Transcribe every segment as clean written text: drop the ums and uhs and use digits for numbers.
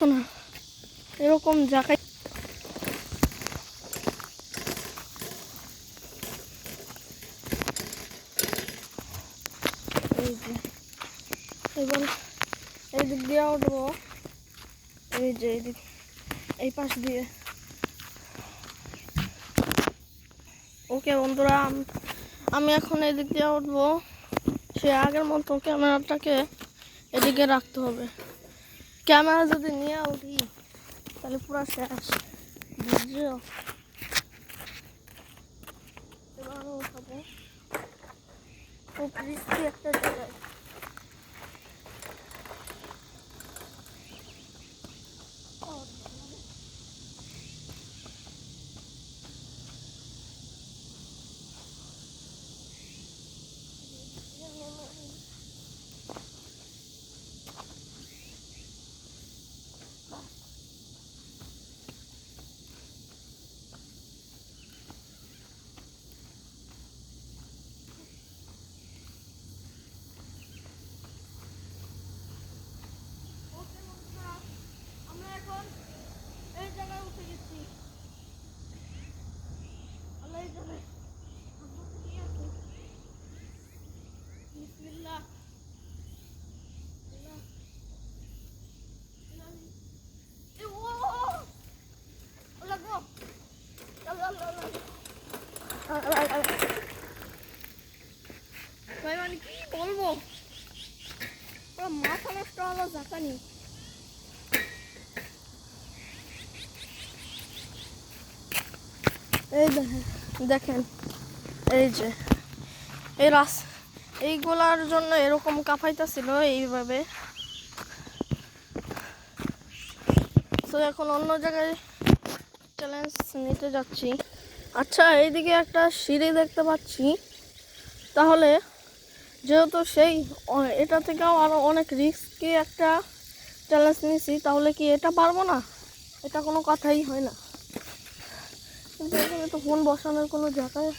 না এরকম জায়গায় এই যে এবার এই দিক দিয়ে উঠবো, এই যে এই দিক এই পাশ দিয়ে। ওকে বন্ধুরা, আমি এখন এই দিক দিয়ে উঠবো। সে আগের মতো ক্যামেরাটাকে এদিকে রাখতে হবে। ক্যামেরা যদি নিয়ে উঠি তাহলে পুরো শেষ, বুঝছো? এবার আমি উঠাবো খুব রিস্কি একটা জায়গায়। আমরা এখন এই জায়গায় উঠে গেছি। আমরা এই জায়গায় বিসমিল্লাহ ভাই, মানে কি বলবো, পুরো মাথা নষ্ট হলো জাকানি। এই দেখেন এই যে এই এইগুলার জন্য এরকম কাঁপাইতেছিল এইভাবে। তো এখন অন্য জায়গায় চ্যালেঞ্জ নিতে যাচ্ছি। আচ্ছা, এইদিকে একটা সিঁড়ি দেখতে পাচ্ছি, তাহলে যেহেতু সেই এটা থেকেও আরও অনেক রিস্কি একটা চ্যালেঞ্জ নিয়েছি, তাহলে কি এটা পারবো না? এটা কোনো কথাই হয় না। কিন্তু এখানে তো ফোন বসানোর কোনো জায়গায়,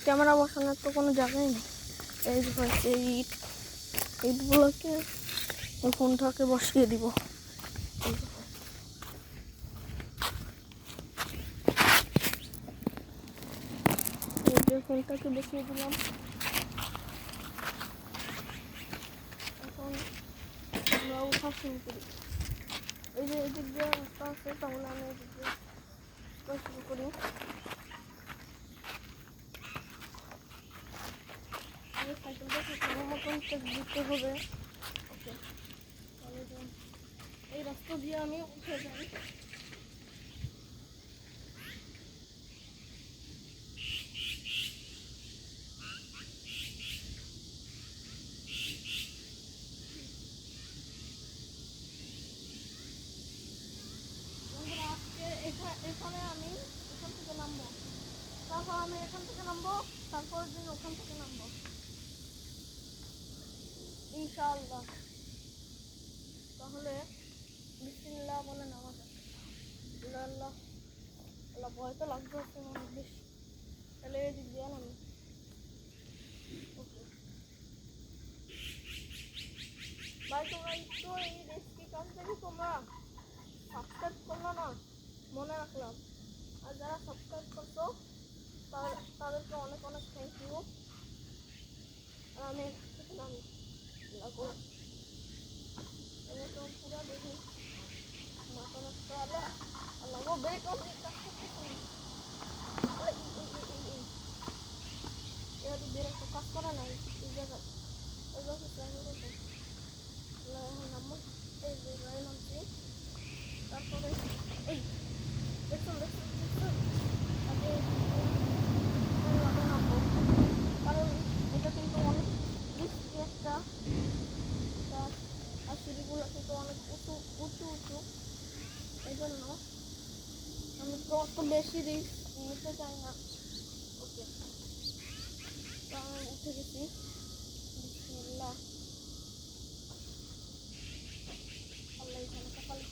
ক্যামেরা বসানোর তো কোনো জায়গায় নেই। এই যে হচ্ছে ইটগুলোকে ওই ফোনটাকে বসিয়ে দিব। এই যে ফোনটাকে বসিয়ে দিলাম। এখন আমরা উঠা শুরু করি। এই যে এদিক দিয়ে রাস্তা আছে, তাহলে আমি এদিক দিয়ে শুরু করি। সাইকেলটাকে কোনো মতন দিতে হবে। ওকে, তাহলে এই রাস্তা দিয়ে আমি উঠে যাই। এখানে আমি এখান থেকে নামবো, তারপর আমি এখান থেকে নামবো, তারপর দিন ওখান থেকে নামবো ইনশাআল্লাহ। তাহলে বিসমিল্লাহ বলে নামা যাবে। আল্লাহ আল্লাহ, ভয় তো লাগবে অনেক বেশি। তাহলে এই দিক দিয়ে নামি। ওকে ভাই, তোমরা একটু এই রেসিপি কাজটাকে তোমরা সাবস্ক্রাইব করলো না, মনে রাখলাম। আর যারা সাবস্ক্রাইব করতো তাদেরকে অনেক অনেক থ্যাংক ইউ। আর আমি এখান থেকে নামি লাগো তো পুরো দেখি মাথা নষ্ট হবে। আল্লাহ গো, ব্রেক কাজ করতেছি। এরা তো ব্রেক তো কাজ করা নাই এই জায়গায়। ওই জায়গায় প্ল্যান করতে এখন নামবো। এই যে নামছি, তারপরে এই দেখুন আগে নামবো, কারণ এটা কিন্তু অনেক রিস্কি একটা কাজ। আর সিঁড়িগুলো কিন্তু অনেক উঁচু উঁচু উঁচু, এই জন্য আমি তো অত বেশি রিস্ক নিতে চাই না। ওকে, তো আমি উঠে গেছি। বিসমিল্লাহ। আল্লাহ এখানে সকালে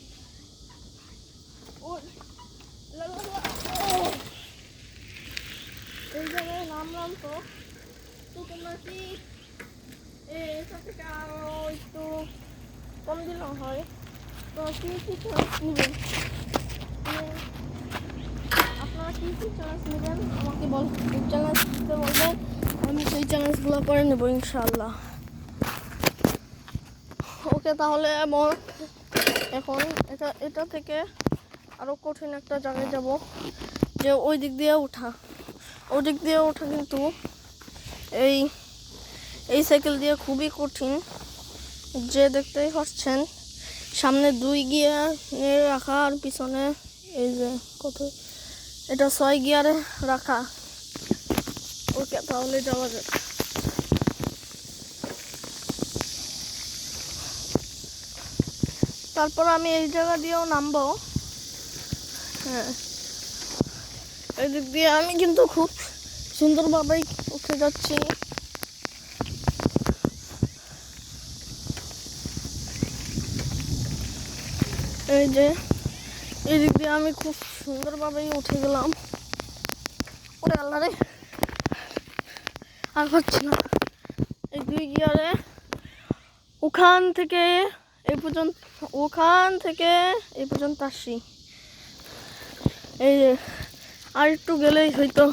এই জায়গায় নামলাম। তো তোমরা কি এখান থেকে আরো একটু কম দিলেও হয়। তো কি কি চ্যালেঞ্জ নেবেন? আপনারা কি কি চ্যালেঞ্জ নেবেন আমাকে চ্যালেঞ্জ দিতে বলবেন, আমি সেই চ্যালেঞ্জগুলো করে নেব ইনশাআল্লাহ। ওকে, তাহলে এখন এটা থেকে আরও কঠিন একটা জায়গায় যাব, যে ওই দিক দিয়ে ওঠা কিন্তু এই সাইকেল দিয়ে খুবই কঠিন। যে দেখতেই পাচ্ছেন সামনে 2 গিয়ার রাখা আর পিছনে এই যে এটা 6 গিয়ারে রাখা। ওকে, তাহলে যাওয়া যাক। তারপর আমি এই জায়গা দিয়েও নামবো। হ্যাঁ, এই দিক দিয়ে আমি কিন্তু খুব সুন্দরভাবেই উঠে যাচ্ছি। এই যে এই দিক দিয়ে আমি খুব সুন্দরভাবেই উঠে গেলাম। ওরে আল্লাহ রে, আর হচ্ছে না। এই 2 গিয়ারে ওখান থেকে এই পর্যন্ত আসি। এই যে আর একটু গেলেই হয়তো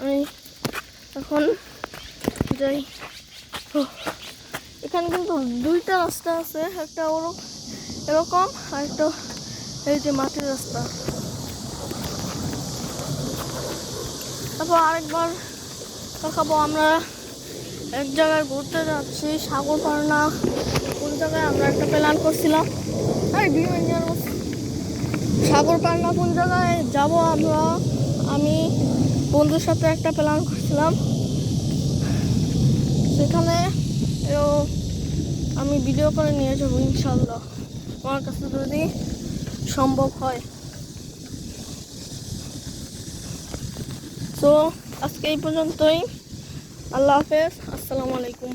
আমি এখন যাই। এখানে কিন্তু 2টা রাস্তা আছে, একটা এরকম আর একটা এই যে মাটির রাস্তা। তারপর আরেকবার দেখাবো, আমরা এক জায়গায় ঘুরতে যাচ্ছি, সাগরপাড়না কোন জায়গায় আমরা একটা প্ল্যান করছিলাম। সাগরপাড়না কোন জায়গায় যাব আমরা, আমি বন্ধুর সাথে একটা প্ল্যান করছিলাম, সেখানে আমি ভিডিও করে নিয়ে যাবো ইনশাল্লাহ, আমার কাছে যদি সম্ভব হয়। তো আজকে এই পর্যন্তই। আল্লাহ হাফেজ, আসসালামু আলাইকুম।